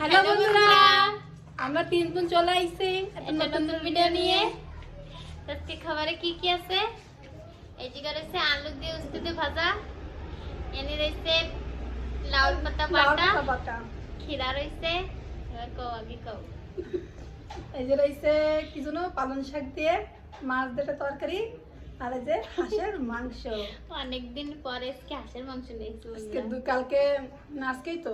Hello বন্ধুরা, আমরা তিন বোন চলে আইছি একটা নতুন ভিডিও নিয়ে। আজকে খাবারে কি কি আছে? এই যে রয়েছে আলু দিয়ে উস্তে দিয়ে ভাজা, এনে রয়েছে লাউ পাতা বাটা, খিরা রয়েছে, এবার কও আগে কও। এই যে রয়েছে কি যেন পালং শাক দিয়ে মাছ দিয়ে তরকারি, আর এই যে হাঁসের মাংস। অনেকদিন পরে আজকে হাঁসের মাংস নিয়েছি কালকে আজকেই তো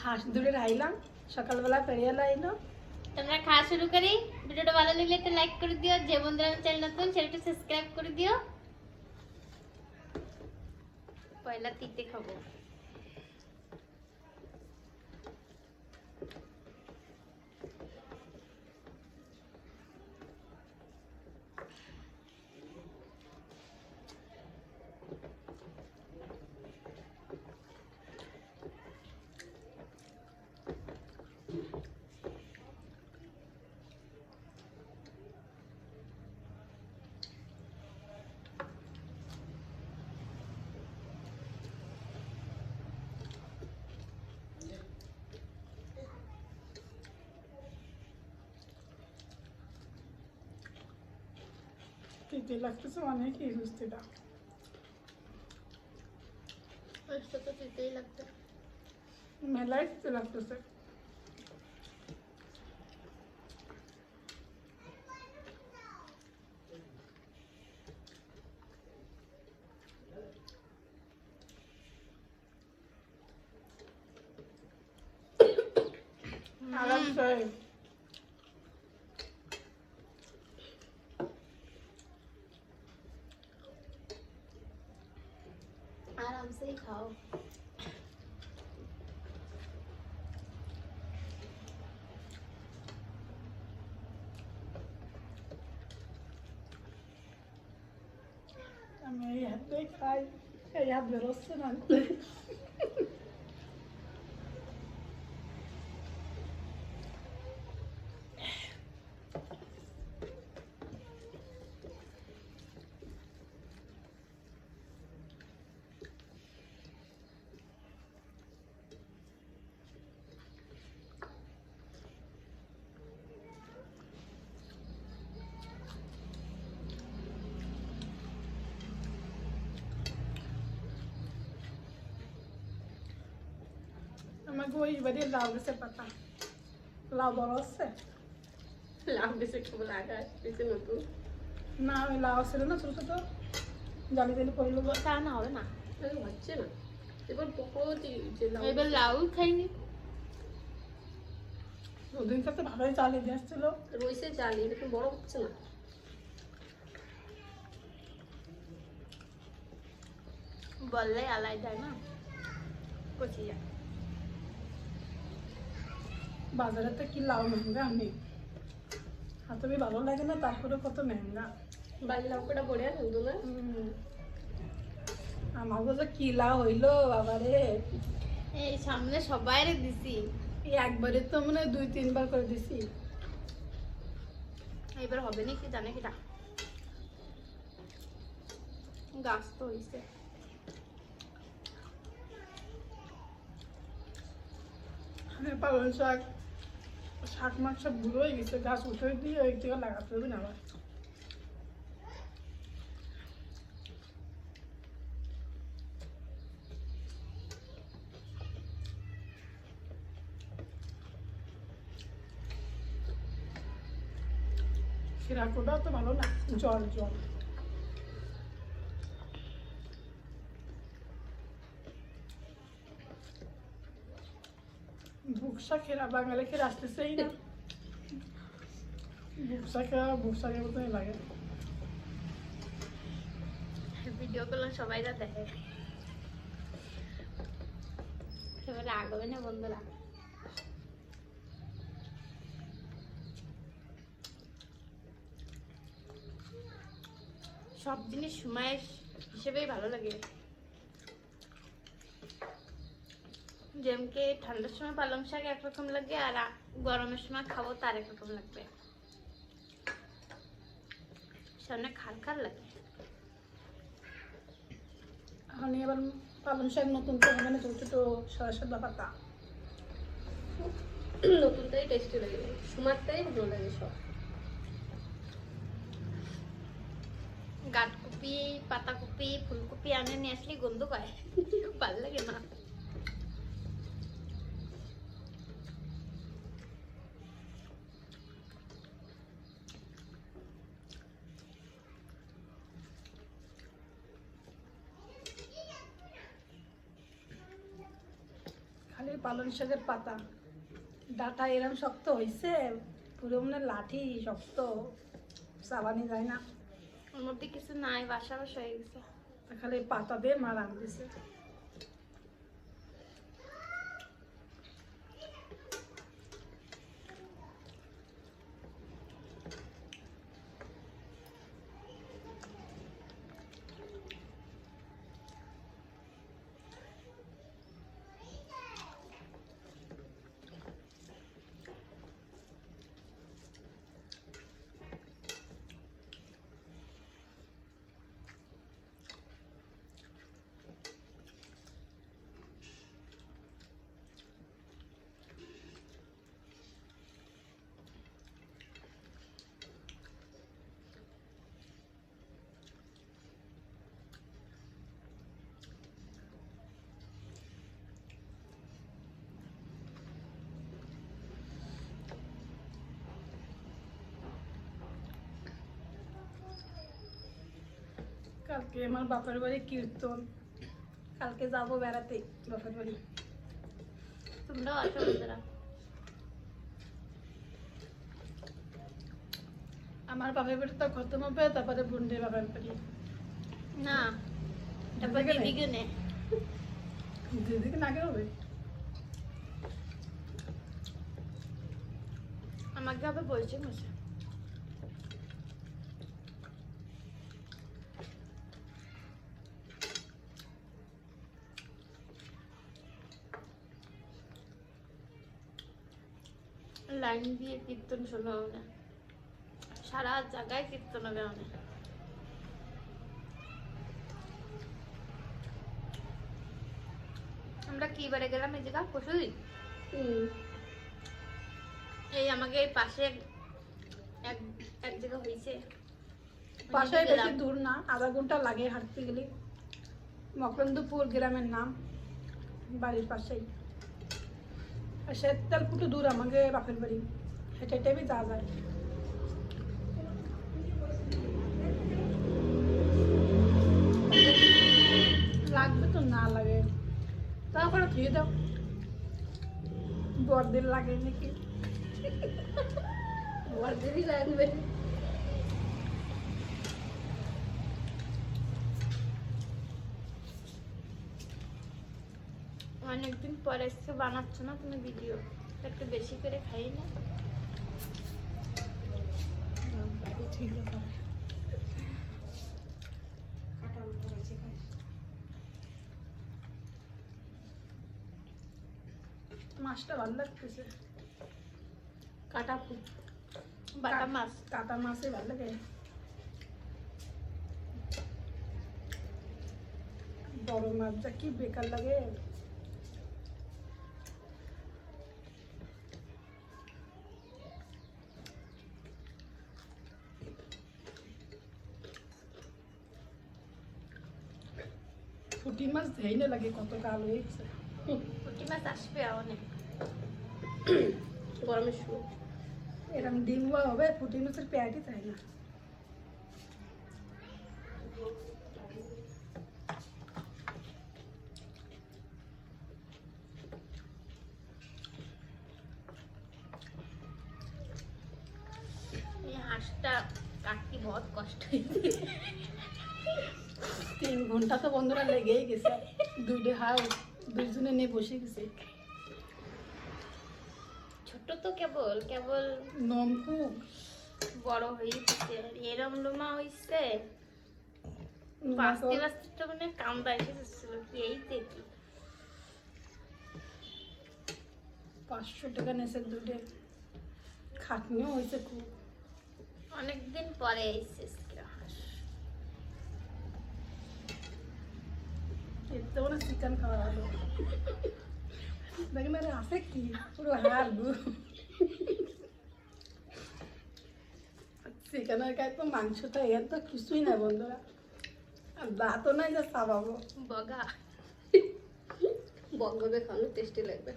হাঁস দুটো রাইলাম, সকালবেলা পেরিয়ে লাইলো। তোমরা খাওয়া শুরু করি। ভিডিওটা ভালো লাগলে একটা লাইক করে দিও, যে বন্ধুরা আমার চ্যানেল নতুন চ্যানেলটা সাবস্ক্রাইব করে দিও। পয়লা তিতে খাবো। তিতে লাগতেছে অনেকই সুস্থিটা, তো তিতেই লাগতো। মেলাই তিতে লাগতেছে। আরামসে आराम से ही खाओ। আমি এই হাত দিয়ে খাই, এই হাত বেরোচ্ছে না। আমাকে ওই বাড়ি লাউ গাছের পাতা, লাউ বড় হচ্ছে। লাউ বেশি খাবো, লাগা বেশি নতুন না ওই লাউ ছিল না ছোট ছোট, জালি জালি পড়লো। তা না হবে না, হচ্ছে না। এবার পোকো যে লাউ এবার লাউ খাইনি। ওদিন সাথে ভালোই চালিয়ে দিয়ে আসছিল। রয়েছে জালি, এটা তো বড় হচ্ছে না। বললে আলাই যায় না, কচি যায়। বাজারে তো কি লাউ মেহঙ্গা, আমি হাতে भी ভালো লাগে না, তারপরে কত মেহঙ্গা। বাড়ির লাউ কটা বড়িয়া নতুন না। আমার যে কি লাউ হইলো বাবারে, এই সামনে সবাইরে দিছি, এই একবারে তো মনে হয় 2-3 বার করে দিছি। এবার হবে নাকি জানে কিটা, গাছ তো হইছে। পালং শাক শাক মাছ সব বুড়ো হয়ে গেছে, গাছ উঠে দিয়ে ওই থেকে লাগাতে হবে না আবার। শিরাকোটা তো ভালো না, জল জল। ভুকসা খেরা বাঙালি খেরা আসতেছেই না, ভুকসা খেরা ভুকসাকের মতনই লাগে। ভিডিও করলে সবাই যা দেখে, সবাই রাগবে না বন্ধুরা। সব জিনিস সময়ের হিসেবেই ভালো লাগে। যেমকে ঠান্ডার সময় পালং শাক একরকম লাগে, আর গরমের সময় খাবো তার একরকম লাগবে। সামনে খাল খাল লাগে। এখন এবার পালং শাক নতুন তো মানে ছোট ছোট সাদা সাদা পাতা, নতুনটাই টেস্টি লাগে, সুমারটাই ভালো লাগে সব। গাঁটকপি, পাতাকপি, ফুলকপি আনে নিয়ে আসলে গন্ধ পায়, ভালো লাগে না। খালি পালং শাকের পাতা, ডাটা এরম শক্ত হয়েছে, পুরো মানে লাঠি শক্ত, চাবানি যায় না। ওর মধ্যে কিছু নাই, বাসা বাসা হয়ে গেছে। খালি পাতা দিয়ে মা রান দিছে। কালকে আমার বাপের বাড়ি কীর্তন, কালকে যাবো বেড়াতে বাপের বাড়ি। তোমরাও আসো বন্ধুরা। আমার বাপের বাড়ি তো খতম হবে, তারপরে বোনদের বাপের বাড়ি। না, তারপর দিদিকে দিদিকে নে। দিদিকে আগে হবে। আমাকে আবার বলছে বসে। লাইন দিয়ে কীর্তন শোনা হবে না, সারা জায়গায় কীর্তন হবে অনেক। আমরা কি বারে গেলাম এই জায়গা? পরশুদিন। এই আমাকে এই পাশে এক এক জায়গা হয়েছে, পাশে বেশি দূর না, আধা ঘন্টা লাগে হাঁটতে গেলে। মকরন্দপুর গ্রামের নাম, বাড়ির পাশেই। আর শেততালপুর দূর আমাকে বাপের বাড়ি, হেঁটে হেঁটে বি যাওয়া যায়। লাগবে তো না লাগে, তারপরে ধুয়ে দাও। বরদের লাগে নাকি? বড়দেরই লাগবে। অনেকদিন পরে এসে বানাচ্ছ না তুমি ভিডিও, একটু বেশি করে খাই না। ঠিক আছে। মাছটা ভালো লাগতেছে, কাটা বাটা মাছ। কাটা মাছই ভালো লাগে। বড় মাছটা কি বেকার লাগে। পুঁটি মাছ ধেই না লাগে, কত কাল হয়েছে। পুঁটি মাছ আসবে অনেক গরমের সময়। এরকম ডিম হবে, পুঁটি মাছের পেঁয়াটি চাই না। এই হাঁসটা কাটতে বহুত কষ্ট হয়েছে। 3 ঘন্টা তো বন্ধুরা লেগেই গেছে, দুইটা হাল দুইজনে নিয়ে বসে গেছে। ছোট তো কেবল কেবল নমকুক বড় হয়েছে, এরম লোমা হয়েছে। বাঁচতে বাঁচতে তো মানে কামড়া এসে যাচ্ছিল, কি এই দেখি। 500 টাকা নেছে দুটো, খাটনিও হয়েছে খুব। অনেকদিন পরে এসেছে হাঁস। এর তো মানে চিকেন খাওয়া হলো। দেখেন আরে আছে কি পুরো হাড় গু চিকেনের গায়ে তো মাংসটা এর তো কিছুই না বন্ধুরা, আর দাঁতও নাই যে চাবাবো। বগা বকবকে খাওয়ানো টেস্টি লাগবে।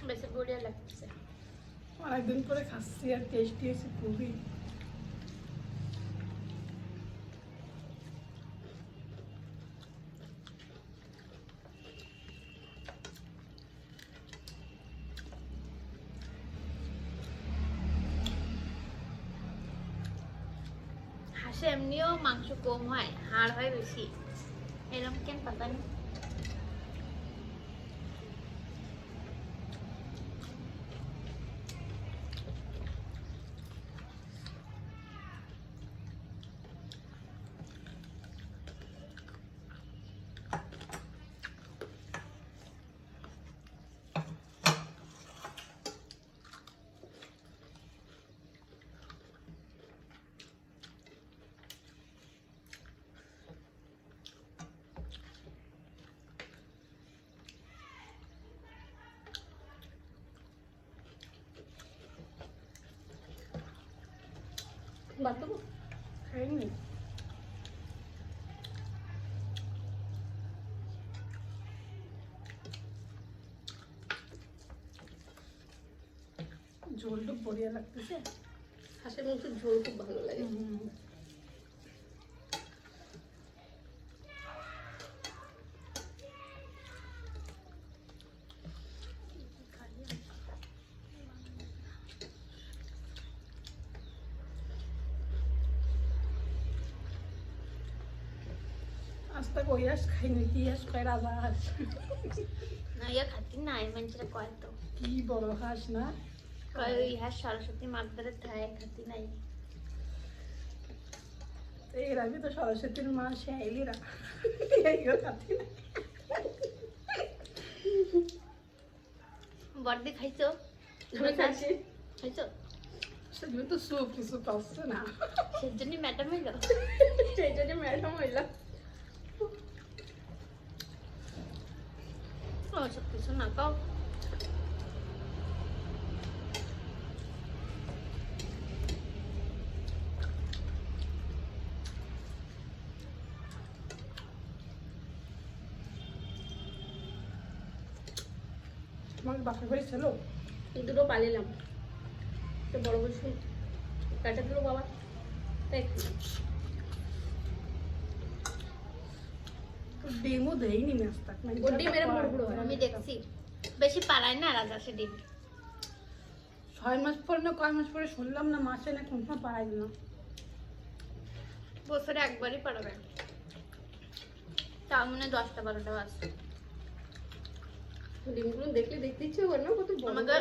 বেশি বড়িয়া লাগতেছে। অনেকদিন পরে খাচ্ছি আর টেস্টি হয়েছে খুবই। হাঁসে এমনিও মাংস কম হয়, হাড় হয় বেশি, এরকম কেন পাতা নেই। বাতবো খাইনি ঝোলটা বড়িয়া লাগতেছে। হাঁসের মাংসের ঝোল খুব ভালো লাগে। आज तक वही हाঁস খাইনি, কি হাঁস খাই? রাজা হাঁস। না ইয়া খাতি না, এই মানুষরা কয় তো কি বড় হাঁস না, কয় ওই হাঁস সরস্বতী মাতারে থায় খাতি নাই। এরা भी तो सरस्वती माँ से आइलिरा এইও খাতি না। বড়দি খাইছো? আমি খাচ্ছি। খাইছো? সেগুলো তো স্যুপ কিছু পাচ্ছে না, সেজন্য ম্যাডাম হইলো। সেই জন্য ম্যাডাম হইলাম। ও সব কিছু না খাও। তোমার বাপের বাড়ি ছিল? দুটো পালিলাম, তো বড় বসে কাটা দিল বাবা, তাই খেলাম। ডিমও দেয়নি আজ তক, ও ডিম এরকম বড় বড় হয়। আমি দেখছি বেশি পালায় না রাজা সে ডিম। 6 মাস পরে না কয় মাস পরে শুনলাম না মাসে না কোন সময় পাড়াই না। বছরে একবারই পারবে, তাও মনে 10টা-12টা বাস। ডিমগুলো দেখলে দেখতে ইচ্ছে করে না, কত বড়। আমাদের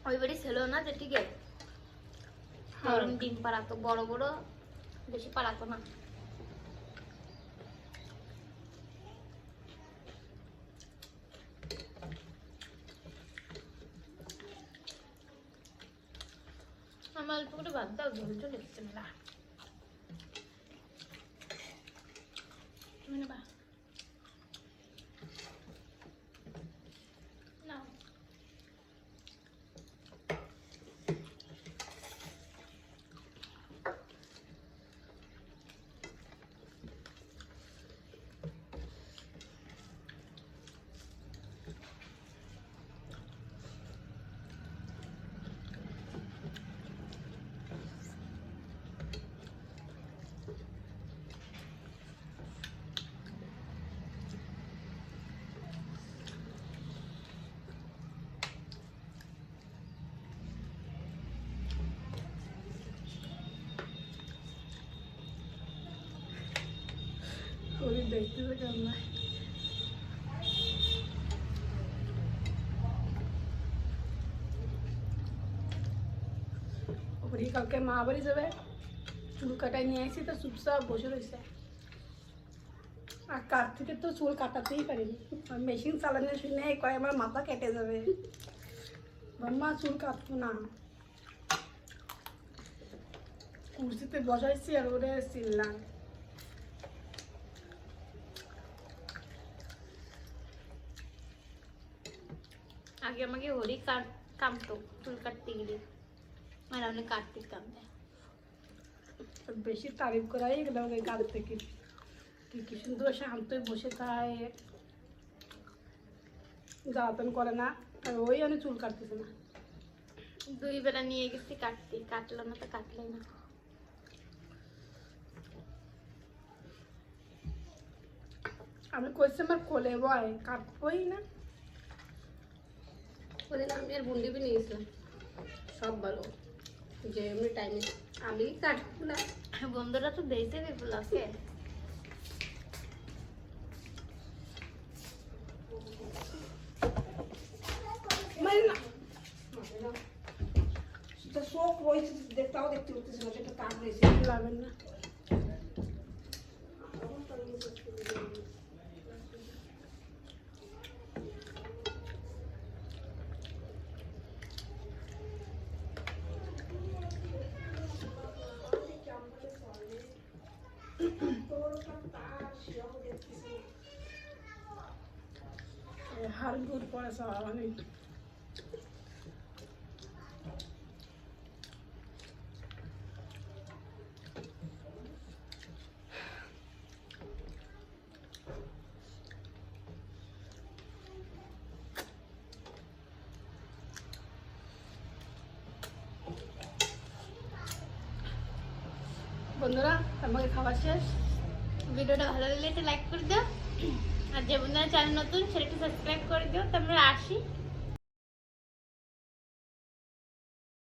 ওই বাড়ি ছিল না যেটিকে গরম ডিম পাড়াতো, বড় বড়, বেশি পাড়াতো না। আমার অল্প করে ভাত দাও, ঝোল ঝোল এসছে না। তুমি নেবা? নাও। ওই দেখতেছে কেমন। ওপরে কালকে মা বাড়ি যাবে, চুল কাটাই নিয়ে আসি, তো চুপচাপ বসে রয়েছে। আর কার থেকে তো চুল কাটাতেই পারিনি, মেশিন চালানো শুনে কয় আমার মাথা কেটে যাবে। মাম্মা চুল কাটবো না, কুর্সিতে বসাইছি আর ওরে চিল্লাম। আগে আমাকে হরি কামতো চুল কাটতে গেলে, আর অনেক কাটতে কামতে। বেশি তারিফ করাই গেল ওকে কাল থেকে, কি সুন্দর শান্ত বসে থাকে, জ্বালাতন করে না, আর ওই অনেক চুল কাটতেছে না। 2 বেলা নিয়ে গেছি কাটতে, কাটলো না তো কাটলাই না। আমি কইছি আমার কোলে বয়, কাটবই না। ওদের আমি আর বন্দিবি নিয়ে গেছিলাম, সব ভালো যে এমনি টাইমে আমি কাটবো না। বন্ধুরা তো দিয়েছে বিপুল আছে। মানে না সেটা শোক রয়েছে, দেখতেও দেখতে উঠতেছে না, সেটা কাট রয়েছে লাগবেন না। হাড় দূর পরে সব অনেক বন্ধুরা আমাকে খাওয়া শেষ। ভিডিওটা ভালো লাগলে একটা লাইক করে দিও, আর যে বন্ধুরা চ্যানেল নতুন সেটা একটু সাবস্ক্রাইব করে দিও। তো আমরা আসি।